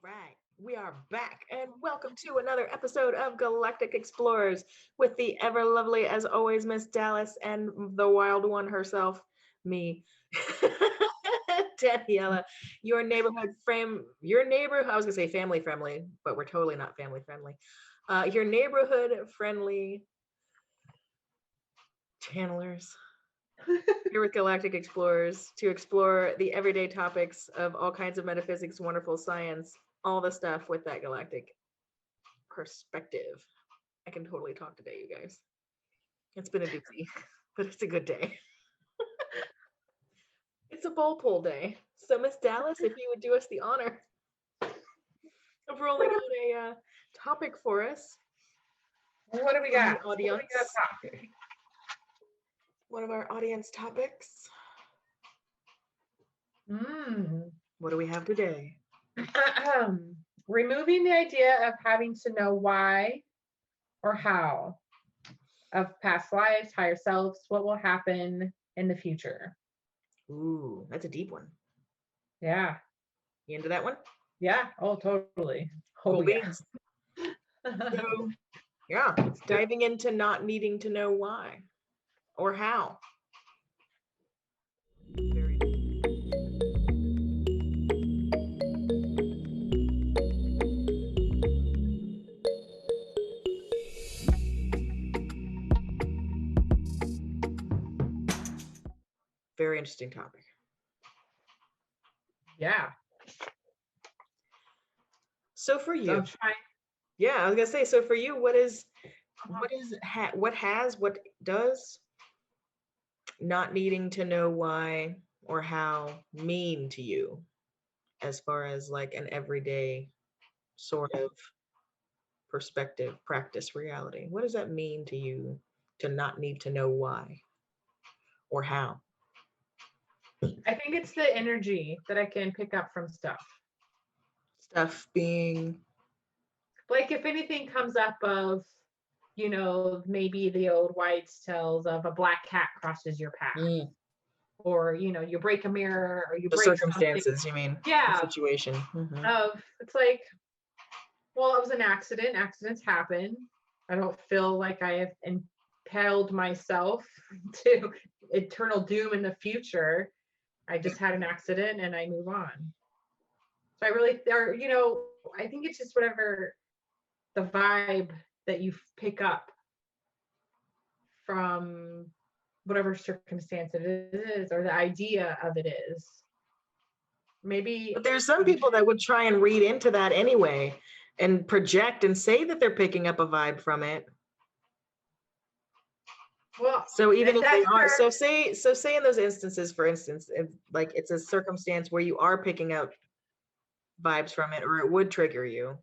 right, we are back, and welcome to another episode of Galactic Explorers with the ever lovely, as always, Miss Dallas and the wild one herself, me, Daniella, your neighborhood frame, your neighborhood. I was gonna say family friendly, but we're totally not family friendly. Your neighborhood friendly channelers here with Galactic Explorers to explore the everyday topics of all kinds of metaphysics, wonderful science, all the stuff with that galactic perspective. I can totally talk today, you guys. It's been a doozy, but it's a good day. It's a bowl pull day. So, Miss Dallas, if you would do us the honor of rolling out a topic for us. What do we got? Audience. One of our audience topics. What do we have today? Removing the idea of having to know why or how of past lives, higher selves, what will happen in the future. Ooh, that's a deep one. Yeah. You into that one? Yeah. Oh, totally. Cool beans. So, yeah, it's diving into not needing to know why or how. Very very interesting topic. Yeah. So for you, So yeah, I was gonna say. So for you, what does not needing to know why or how mean to you, as far as like an everyday sort of perspective, practice, reality? What does that mean to you to not need to know why or how? I think it's the energy that I can pick up from stuff. Stuff being Like if anything comes up of, maybe the old wives' tales of a black cat crosses your path. Or you break a mirror or you the break circumstances, something. you mean? Yeah. The situation. It's like, well, it was an accident. Accidents happen. I don't feel like I have impelled myself to eternal doom in the future. I just had an accident and I move on. So I think it's just whatever the vibe that you pick up from whatever circumstance it is, or the idea of it is. Maybe. But there's some people that would try and read into that anyway and project and say that they're picking up a vibe from it. Well, so even if they are, so say in those instances, for instance, if like it's a circumstance where you are picking up vibes from it or it would trigger you,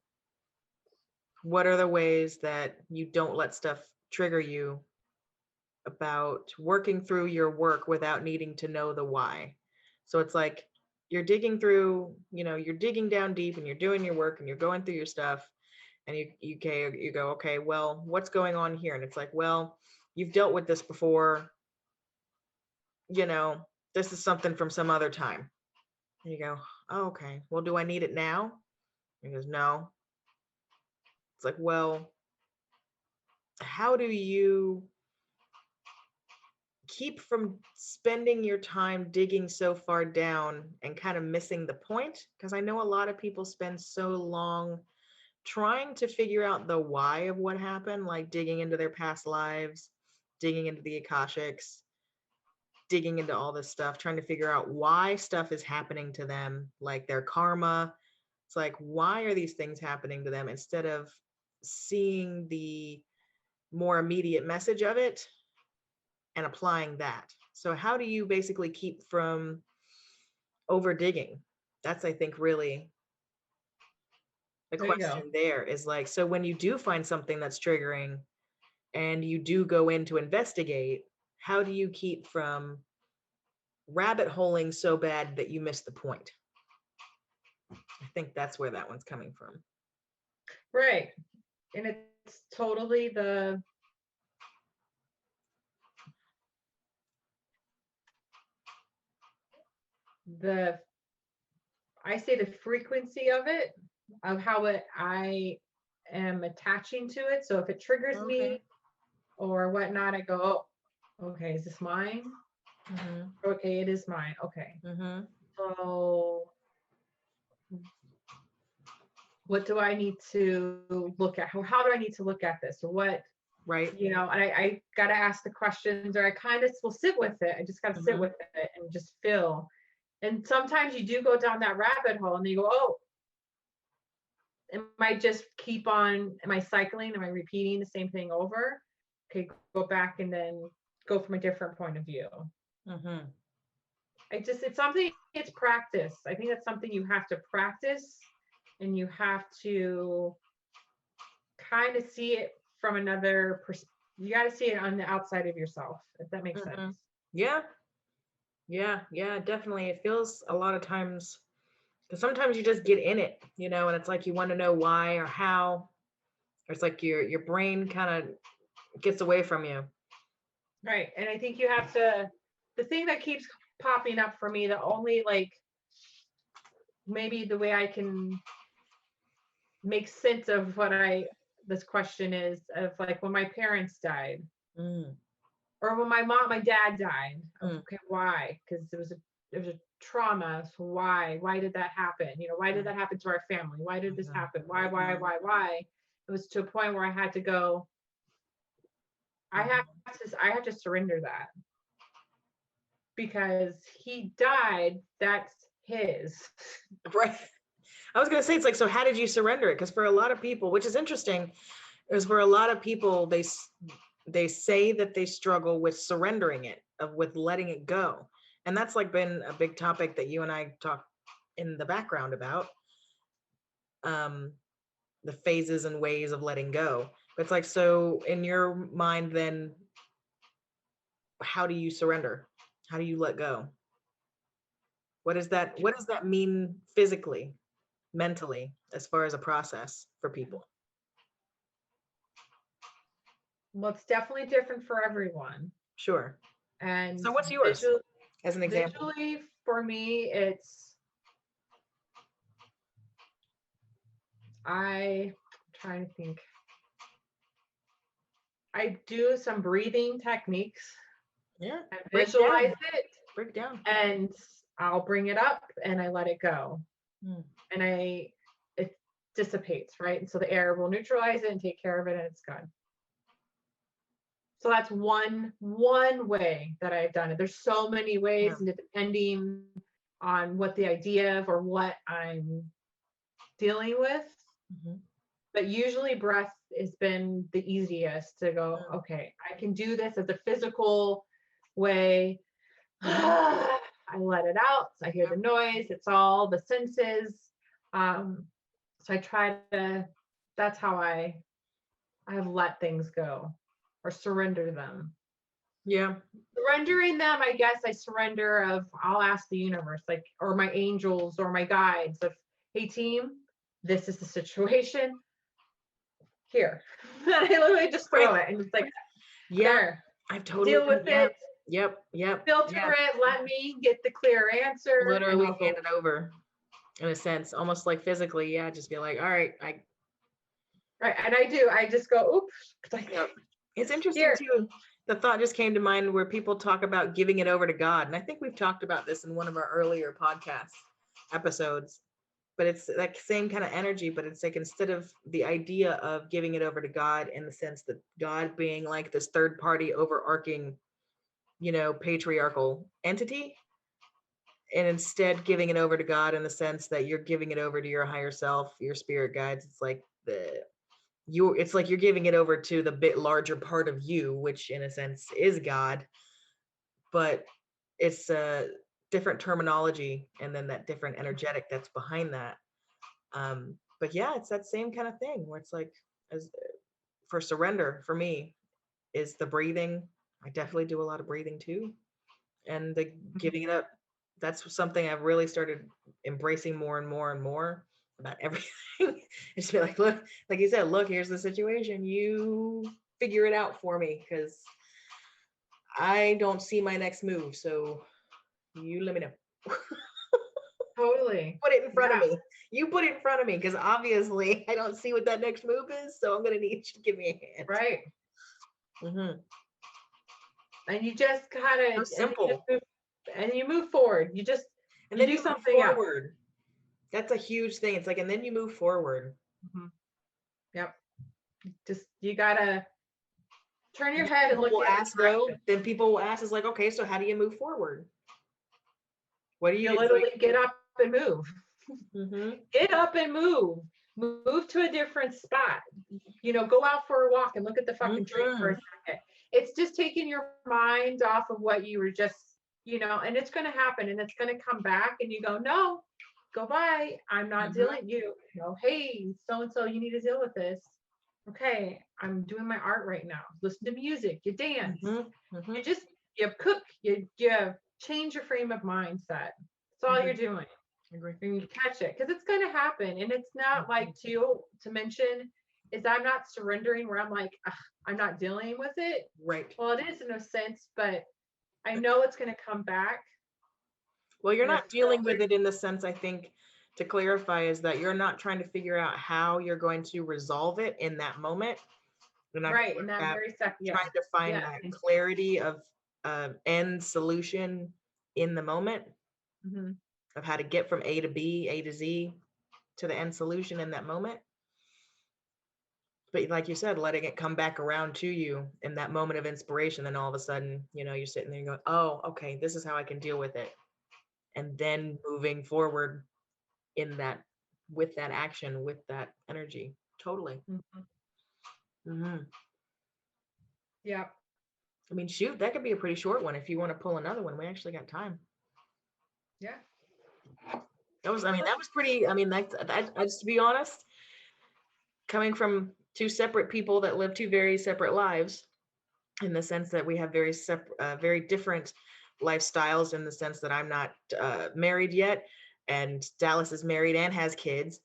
what are the ways that you don't let stuff trigger you about working through your work without needing to know the why? So it's like you're digging through, you're digging down deep and you're doing your work and you're going through your stuff and you go, okay, well, what's going on here? And it's like, well, you've dealt with this before, this is something from some other time. And you go, oh, okay, well, do I need it now? He goes, no. It's like, well, how do you keep from spending your time digging so far down and kind of missing the point? Because I know a lot of people spend so long trying to figure out the why of what happened, like digging into their past lives, digging into the Akashics, digging into all this stuff, trying to figure out why stuff is happening to them, like their karma. It's like, why are these things happening to them, instead of seeing the more immediate message of it and applying that. So how do you basically keep from over digging? That's, I think, really the question there is like, so when you do find something that's triggering and you do go in to investigate, how do you keep from rabbit holing so bad that you miss the point? I think that's where that one's coming from. Right. And it's totally I say the frequency of it of how I am attaching to it. So if it triggers Okay. me or whatnot, I go, oh, okay, is this mine? Mm-hmm. Okay, it is mine. Okay. Mm-hmm. So what do I need to look at? How do I need to look at this? Or what, Right. I got to ask the questions, or I kind of will sit with it. I just got to sit Mm-hmm. with it and just feel. And sometimes you do go down that rabbit hole and you go, oh, am I just keep on, am I cycling? Am I repeating the same thing over? Okay, go back and then go from a different point of view. Mm-hmm. It's something, it's practice. I think that's something you have to practice, and you have to kind of see it from another you got to see it on the outside of yourself, if that makes Mm-hmm. sense. Yeah. Yeah, definitely. It feels a lot of times, because sometimes you just get in it, and it's like you want to know why or how, or it's like your brain kind of gets away from you. Right. And I think you have to, the thing that keeps popping up for me, the only like maybe the way I can make sense of this question is of like when my parents died, Mm, or when my dad died. Okay, why? Because there was a trauma. So why did that happen? Why did that happen to our family? Why did this happen? Why? It was to a point where I had to go, I have to surrender that, because he died. That's his. right. I was gonna say, it's like, so how did you surrender it? Because for a lot of people, which is interesting, is for a lot of people, they say that they struggle with surrendering it, with letting it go, and that's like been a big topic that you and I talked in the background about, um, the phases and ways of letting go. But it's like, so in your mind, then, how do you surrender? How do you let go? What does that mean physically, mentally, as far as a process for people? Well, it's definitely different for everyone. Sure. And So what's yours as an example? visually for me, it's I'm trying to think. I do some breathing techniques Yeah. and Break visualize down. it, Break down. and I'll bring it up and I let it go. Mm. And it dissipates, right? And so the air will neutralize it and take care of it, and it's gone. So that's one way that I've done it. There's so many ways, Yeah. and depending on what the idea of or what I'm dealing with. Mm-hmm. But usually breath has been the easiest to go, Mm. okay, I can do this as a physical way. Mm-hmm. I let it out. I hear the noise. It's all the senses. So I try to, that's how I have let things go or surrender them. Yeah. Surrendering them, I guess I surrender of, I'll ask the universe, like, or my angels or my guides of, hey team, this is the situation. Here. And I literally just throw it and it's like, Yeah. there, I've totally deal done, with yeah. it, Yep. filter Yeah. it, let me get the clear answer, and Literally I'll hand go. it over, in a sense, almost like physically. Yeah. Just be like, all right, Right. And I just go, oops, like, yep. It's interesting here. too. The thought just came to mind where people talk about giving it over to God. And I think we've talked about this in one of our earlier podcast episodes, but it's that same kind of energy, but it's like, instead of the idea of giving it over to God in the sense that God being like this third party overarching, patriarchal entity, and instead giving it over to God in the sense that you're giving it over to your higher self, your spirit guides. It's like it's like you're giving it over to the bit larger part of you, which in a sense is God, but it's a different terminology, and then that different energetic that's behind that. But yeah, it's that same kind of thing where it's like, as for surrender for me, is the breathing. I definitely do a lot of breathing too, and the giving it up. That's something I've really started embracing more and more and more about everything. Just be like, look, like you said, look, here's the situation. You figure it out for me, because I don't see my next move. So you let me know. Totally. Put it in front of Yeah. me. You put it in front of me because obviously I don't see what that next move is. So I'm going to need you to give me a hand. Right. Mm-hmm. And you just kind So of, simple. and you move forward. And You then do you move something else. forward. That's a huge thing. It's like, and then you move forward. Mm-hmm. Yep. Just, you gotta turn your And head and people look will the other ask though, direction. then people will ask is like, okay, so how do you move forward? What do You you, it's like, literally get up and move. mm-hmm. Get up and move. Move to a different spot. Go out for a walk and look at the fucking tree for a second. It's just taking your mind off of what you were just, and it's going to happen and it's going to come back and you go, no, go by. I'm not dealing hey, so-and-so, you need to deal with this. Okay, I'm doing my art right now. Listen to music, you dance, you cook, you change your frame of mindset. That's all you're doing. Agree. And you catch it because it's going to happen. And it's not like to mention is I'm not surrendering where I'm like, I'm not dealing with it. Right. Well, it is in a sense, but I know it's going to come back. Well, you're not dealing with it in the sense, I think, to clarify, is that you're not trying to figure out how you're going to resolve it in that moment. Right. In that very second. Trying to find that clarity of end solution in the moment of how to get from A to B, A to Z to the end solution in that moment. But like you said, letting it come back around to you in that moment of inspiration, then all of a sudden, you're sitting there and going, oh, okay, this is how I can deal with it. And then moving forward in that, with that action, with that energy. Totally. Yeah. I mean, shoot, that could be a pretty short one if you want to pull another one. We actually got time. Yeah. That was pretty, just to be honest, coming from two separate people that live two very separate lives, in the sense that we have very different lifestyles, in the sense that I'm not married yet, and Dallas is married and has kids.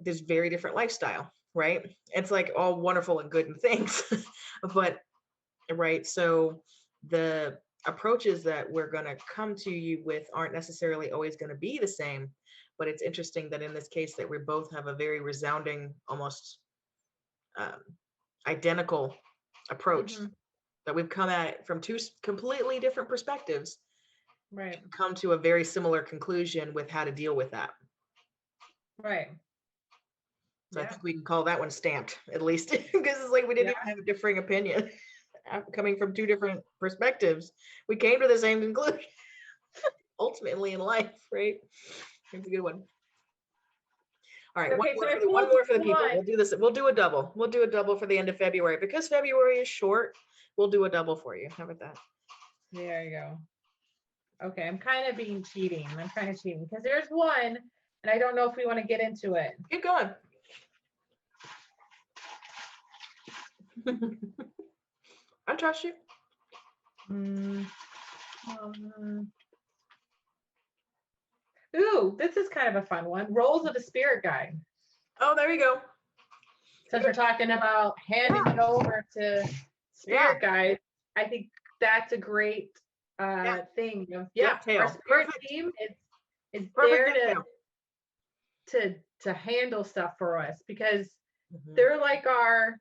There's very different lifestyle, right? It's like all wonderful and good and things, but right. So the approaches that we're going to come to you with aren't necessarily always going to be the same, but it's interesting that in this case that we both have a very resounding, almost identical approach, that we've come at it from two completely different perspectives, right? Come to a very similar conclusion with how to deal with that. Right. So I think we can call that one stamped, at least, because it's like we didn't even have a differing opinion. Coming from two different perspectives, we came to the same conclusion ultimately in life, right? It's a good one. All right, okay, one more for the people. We'll do this. We'll do a double. We'll do a double for the end of February, because February is short. We'll do a double for you. How about that? There you go. Okay, I'm kind of being cheating. I'm kind of cheating because there's one, and I don't know if we want to get into it. Keep going. I trust you. Ooh, this is kind of a fun one. Roles of a spirit guide. Oh, there you go. Since we're talking about handing it over to spirit guides, I think that's a great thing. Our spirit team is there to handle stuff for us, because they're like our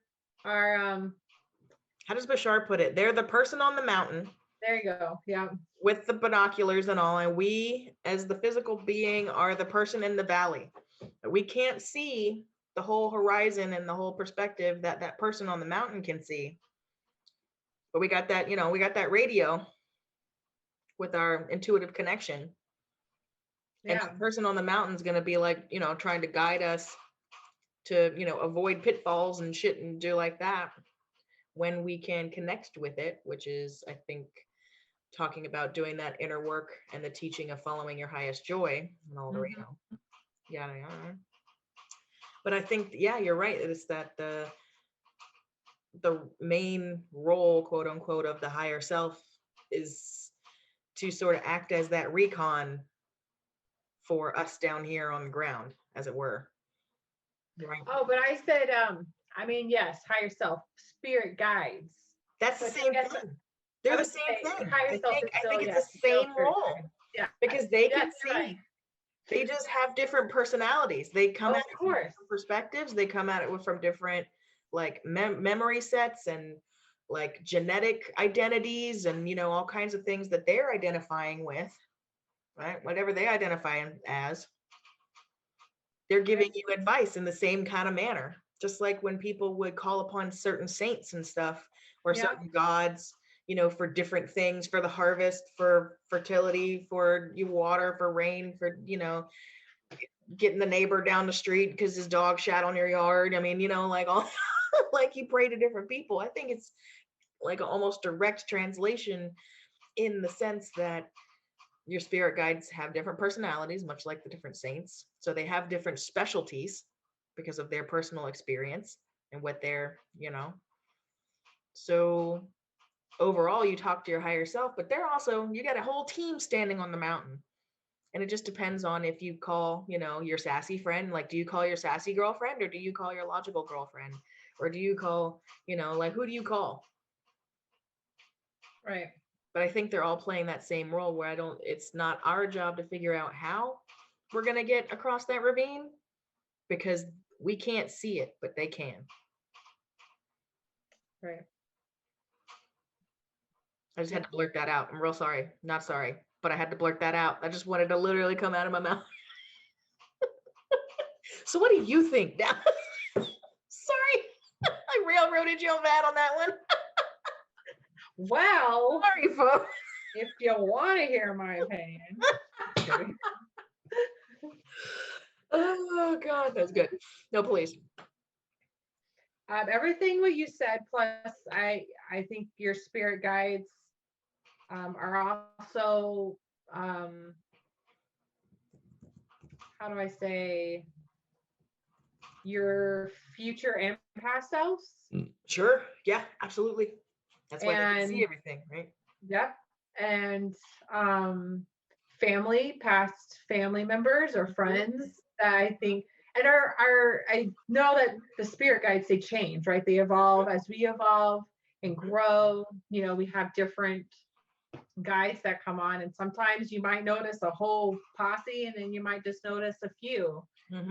how does Bashar put it? They're the person on the mountain. There you go. Yeah. With the binoculars and all, and we, as the physical being, are the person in the valley. We can't see the whole horizon and the whole perspective that that person on the mountain can see. But we got that, we got that radio with our intuitive connection. And the person on the mountain is going to be like, trying to guide us to, avoid pitfalls and shit and do like that, when we can connect with it, which is, I think, talking about doing that inner work and the teaching of following your highest joy and all the, yada, yada. But I think, you're right. It's that the main role, quote unquote, of the higher self is to sort of act as that recon for us down here on the ground, as it were. Right. Oh, but I said, yes, higher self, spirit guides. That's the same thing. They're the same thing. I think it's the same role. Yeah. Because they can see. Right. They just have different personalities. They come Of at it from course. different perspectives. They come at it from different like memory sets and like genetic identities and all kinds of things that they're identifying with, right? Whatever they identify as, they're giving you advice in the same kind of manner. Just like when people would call upon certain saints and stuff, or Yeah. certain gods, for different things, for the harvest, for fertility, for you water, for rain, for getting the neighbor down the street because his dog shat on your yard. I mean, like all like you pray to different people. I think it's like almost direct translation in the sense that your spirit guides have different personalities, much like the different saints. So they have different specialties because of their personal experience and what they're. So overall, you talk to your higher self, but they're also, you got a whole team standing on the mountain. And it just depends on if you call, your sassy friend, like, do you call your sassy girlfriend or do you call your logical girlfriend? Or do you call, like, who do you call? Right. But I think they're all playing that same role where it's not our job to figure out how we're going to get across that ravine because we can't see it, but they can. Right. I just had to blurt that out. I'm real sorry. Not sorry, but I had to blurt that out. I just wanted to literally come out of my mouth. So what do you think now? Sorry. I railroaded you bad on that one. Well, Sorry, folks. if you want to hear my opinion. Oh God, that's good. No, please. Everything what you said, plus I think your spirit guides are also how do I say, your future and past selves. Sure. Yeah, absolutely. That's why they can see And everything, right? yep. And past family members or friends that I think and are I know that the spirit guides, they change, right? They evolve as we evolve and grow. We have different guides that come on, and sometimes you might notice a whole posse and then you might just notice a few. So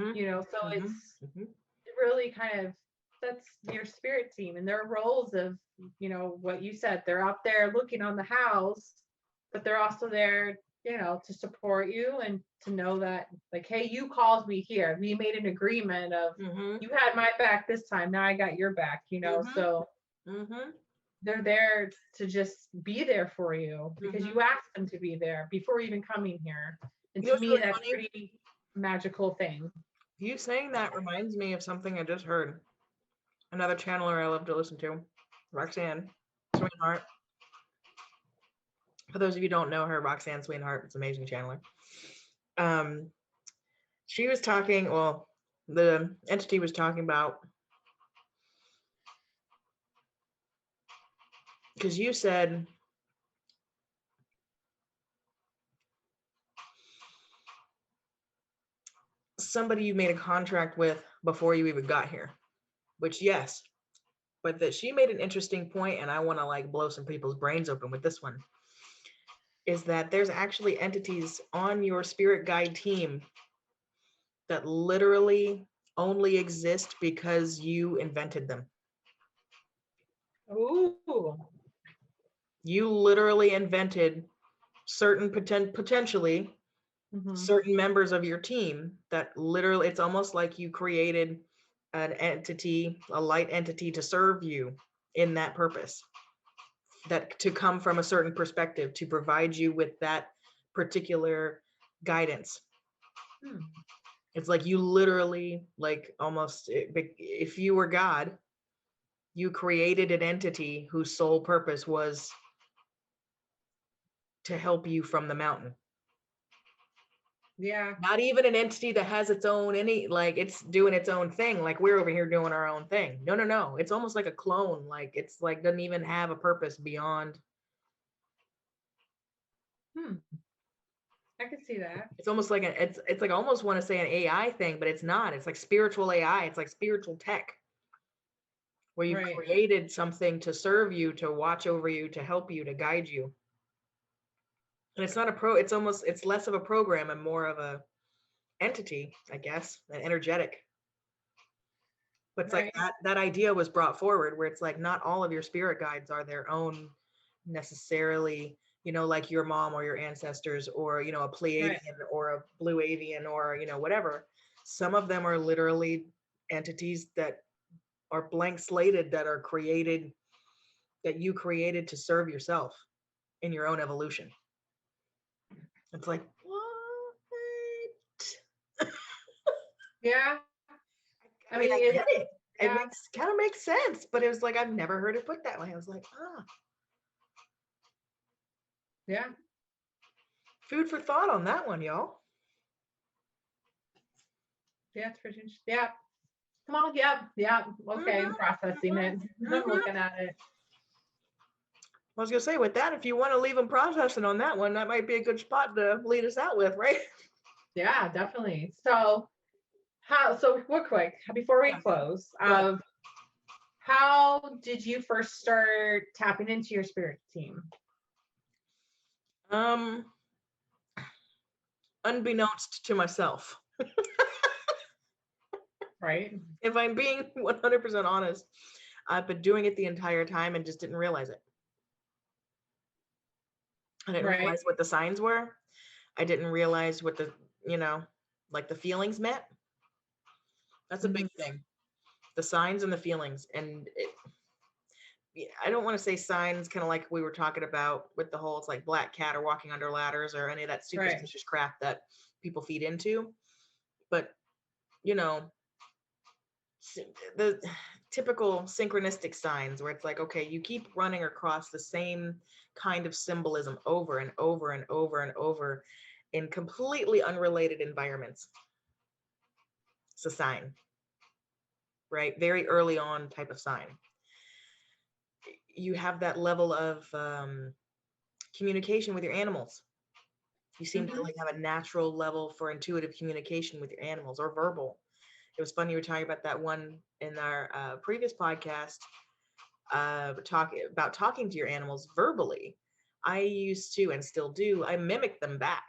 it's really kind of, that's your spirit team and their roles of what you said, they're up there looking on the house, but they're also there to support you and to know that, like, hey, you called me here, we made an agreement of you had my back this time, now I got your back. So they're there to just be there for you because you asked them to be there before even coming here. And to me, really that's funny? pretty magical thing. You saying that reminds me of something I just heard. Another channeler I love to listen to, Roxanne Sweetheart. For those of you who don't know her, Roxanne Sweetheart is an amazing channeler. She was talking, well, the entity was talking about, because you said somebody you made a contract with before you even got here, which yes, but that she made an interesting point, and I want to like blow some people's brains open with this one, is that there's actually entities on your spirit guide team that literally only exist because you invented them. Ooh. You literally invented certain potentially certain members of your team that literally, it's almost like you created an entity, a light entity to serve you in that purpose, that to come from a certain perspective to provide you with that particular guidance. It's like you literally, like almost, if you were God, you created an entity whose sole purpose was to help you from the mountain. Yeah. Not even an entity that has its own, like it's doing its own thing. Like we're over here doing our own thing. No. It's almost like a clone. Like it's like doesn't even have a purpose beyond. I can see that. It's almost like it's like I almost want to say an AI thing, but it's not. It's like spiritual AI. It's like spiritual tech, where you've created something to serve you, to watch over you, to help you, to guide you. And it's not it's less of a program and more of a entity, I guess, an energetic. But it's like Right. that idea was brought forward where it's like not all of your spirit guides are their own necessarily, like your mom or your ancestors or, a Right. Pleiadian or a blue avian or, whatever. Some of them are literally entities that are blank slated that are created, that you created to serve yourself in your own evolution. It's like, what? Yeah. I I mean, mean, I it, get it. It yeah. makes kind of makes sense, but it was like I've never heard it put that way. I was like, Yeah. food for thought on that one, y'all. Yeah. It's pretty interesting. Yeah. Come on. Yep. Yeah. Okay. I'm processing it. I'm Mhm. looking at it. I was gonna say with that, if you want to leave them processing on that one, that might be a good spot to lead us out with, right? Yeah, definitely. So so real quick, before we Yeah. close, Go ahead. how did you first start tapping into your spirit team? Um, Unbeknownst to myself, Right. if I'm being 100% honest, I've been doing it the entire time and just didn't realize it. I didn't Right. realize what the signs were. I didn't realize what the, you know, like the feelings meant. That's a big Hmm. thing. The signs and the feelings. And I don't want to say signs, kind of like we were talking about with the whole, it's like black cat or walking under ladders or any of that Right. superstitious crap that people feed into. But, you know, the typical synchronistic signs where it's like, okay, you keep running across the same kind of symbolism over and over and over and over in completely unrelated environments. It's a sign, right? Very early on type of sign. You have that level of communication with your animals. You seem to Hmm. like have a natural level for intuitive communication with your animals or verbal. It was funny you were talking about that one in our previous podcast, talking to your animals verbally. I used to and still do. I mimic them back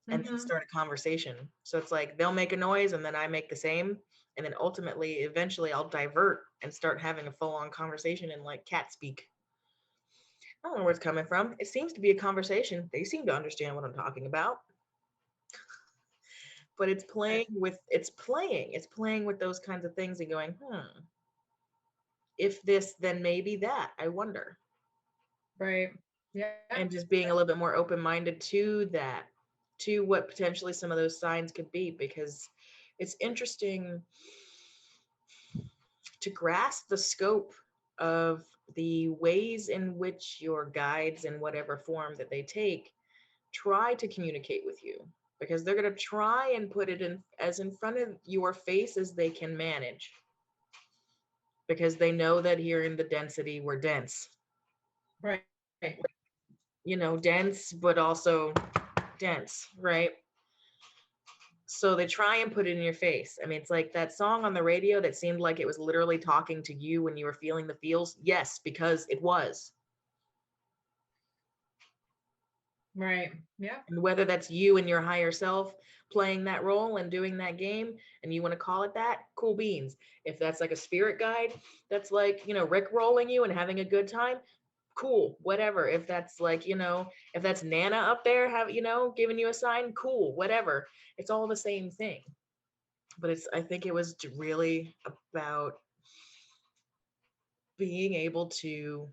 and then Hmm. start a conversation. So it's like they'll make a noise and then I make the same. And then ultimately, eventually, I'll divert and start having a full on conversation in like cat speak. I don't know where it's coming from. It seems to be a conversation. They seem to understand what I'm talking about. But it's playing with those kinds of things and going, if this, then maybe that. I wonder. Right. Yeah. And just being a little bit more open-minded to that, to what potentially some of those signs could be, because it's interesting to grasp the scope of the ways in which your guides, in whatever form that they take, try to communicate with you, because they're going to try and put it in front of your face as they can manage, because they know that here in the density we're dense, Right. Right. dense but also dense, right? So they try and put it in your face. I mean, it's like that song on the radio that seemed like it was literally talking to you when you were feeling the feels. Yes, because it was. Right. Yeah. And whether that's you and your higher self playing that role and doing that game, and you want to call it that, cool beans. If that's like a spirit guide that's like, Rick rolling you and having a good time, cool, whatever. If that's like, if that's Nana up there, giving you a sign, cool, whatever. It's all the same thing. But I think it was really about being able to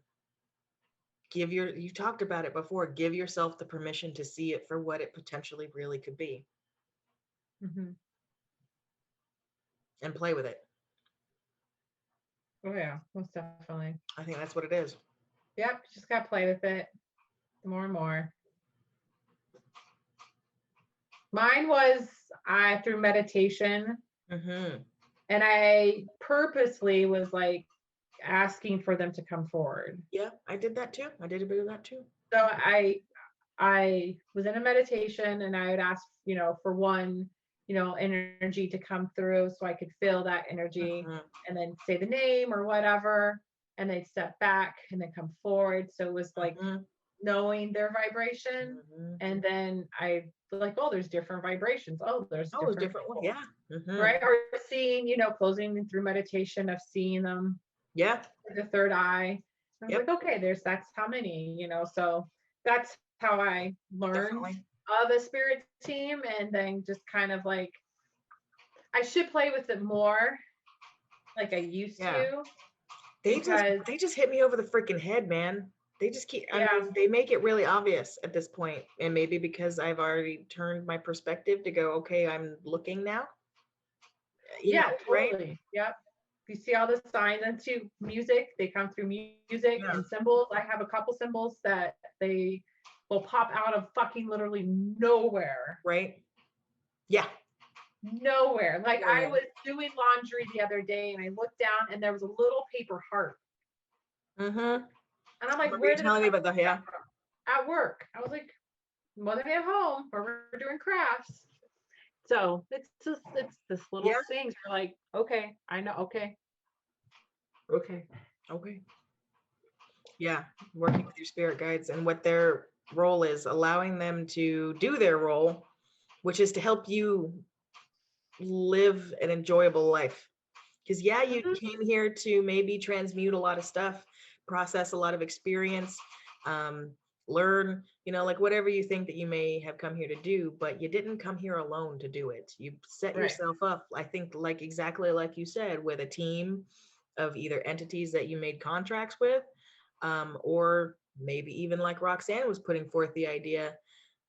you talked about it before, give yourself the permission to see it for what it potentially really could be Hmm. and play with it. Oh yeah, most definitely. I think that's what it is. Yep. Just gotta play with it more and more. Mine was I through meditation, Mm-hmm. and I purposely was like asking for them to come forward. Yeah, I did that too. I did a bit of that too. So I was in a meditation, and I would ask, for one, energy to come through so I could feel that energy, Mm-hmm. and then say the name or whatever, and they'd step back and then come forward. So it was like Mm-hmm. knowing their vibration. Mm-hmm. And then I like, oh, there's different vibrations. Oh, there's Oh, it's different different one. people, Yeah. Mm-hmm. right? Or seeing, you know, closing through meditation of seeing them, Yeah. the third eye. I was Yep. like, okay, that's how many, you know. So that's how I learned Definitely. of a spirit team, and then just kind of like I should play with it more, like I used Yeah. to, They just because they just hit me over the freaking head, man. They just keep, I yeah, mean, they make it really obvious at this point, and maybe because I've already turned my perspective to go, okay, I'm looking now, yeah, right? totally. Yep. You see all the signs into music, they come through music Yeah. and symbols. I have a couple symbols that they will pop out of fucking literally nowhere. Right? Yeah. Nowhere. Like Yeah, I yeah. was doing laundry the other day and I looked down and there was a little paper heart. Mm-hmm. And I'm I like, remember you where did the telling me fuck about that, yeah. come from? At work. I was like, wasn't at home where we're doing crafts. So it's this little Yeah. things. You're like, okay, I know, okay. Okay. Okay. Yeah. Working with your spirit guides and what their role is, allowing them to do their role, which is to help you live an enjoyable life. Because yeah, you Mhm. came here to maybe transmute a lot of stuff, process a lot of experience, um, learn, like whatever you think that you may have come here to do, but you didn't come here alone to do it. You set Right. yourself up, I think, like exactly like you said, with a team of either entities that you made contracts with, or maybe even like Roxanne was putting forth the idea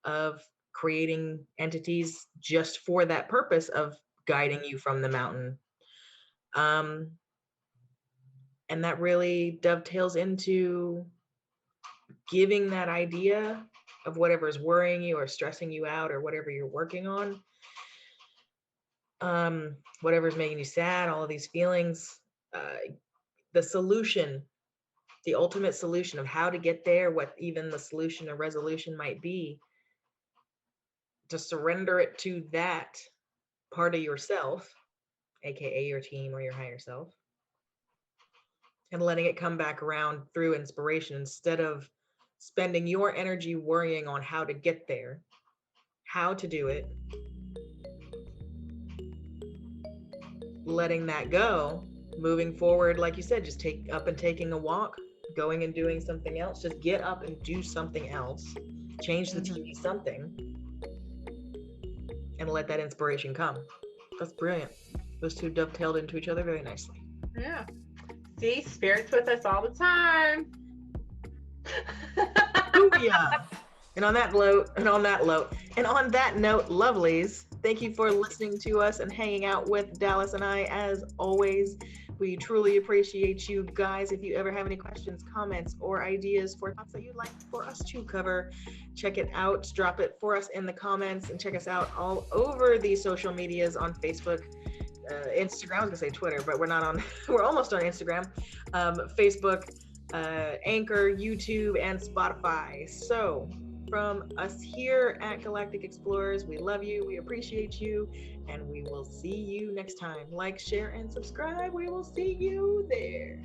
of creating entities just for that purpose of guiding you from the mountain. Um, and that really dovetails into giving that idea of whatever's worrying you or stressing you out or whatever you're working on, whatever's making you sad, all of these feelings, the solution, the ultimate solution of how to get there, what even the solution or resolution might be, to surrender it to that part of yourself, aka your team or your higher self, and letting it come back around through inspiration instead of spending your energy worrying on how to get there, how to do it, letting that go, moving forward, like you said, just take up and taking a walk, going and doing something else. Just get up and do something else, change the TV something, and let that inspiration come. That's brilliant. Those two dovetailed into each other very nicely. Yeah. See, spirit's with us all the time. Booyah! And on that note, lovelies, thank you for listening to us and hanging out with Dallas and I. As always, we truly appreciate you guys. If you ever have any questions, comments, or ideas for topics that you'd like for us to cover, check it out. Drop it for us in the comments, and check us out all over the social medias on Facebook, Instagram. I was gonna say Twitter, but we're not on. We're almost on Instagram, Facebook, Anchor, YouTube, and Spotify. So from us here at Galactic Explorers, we love you, we appreciate you, and we will see you next time. Like, share, and subscribe. We will see you there.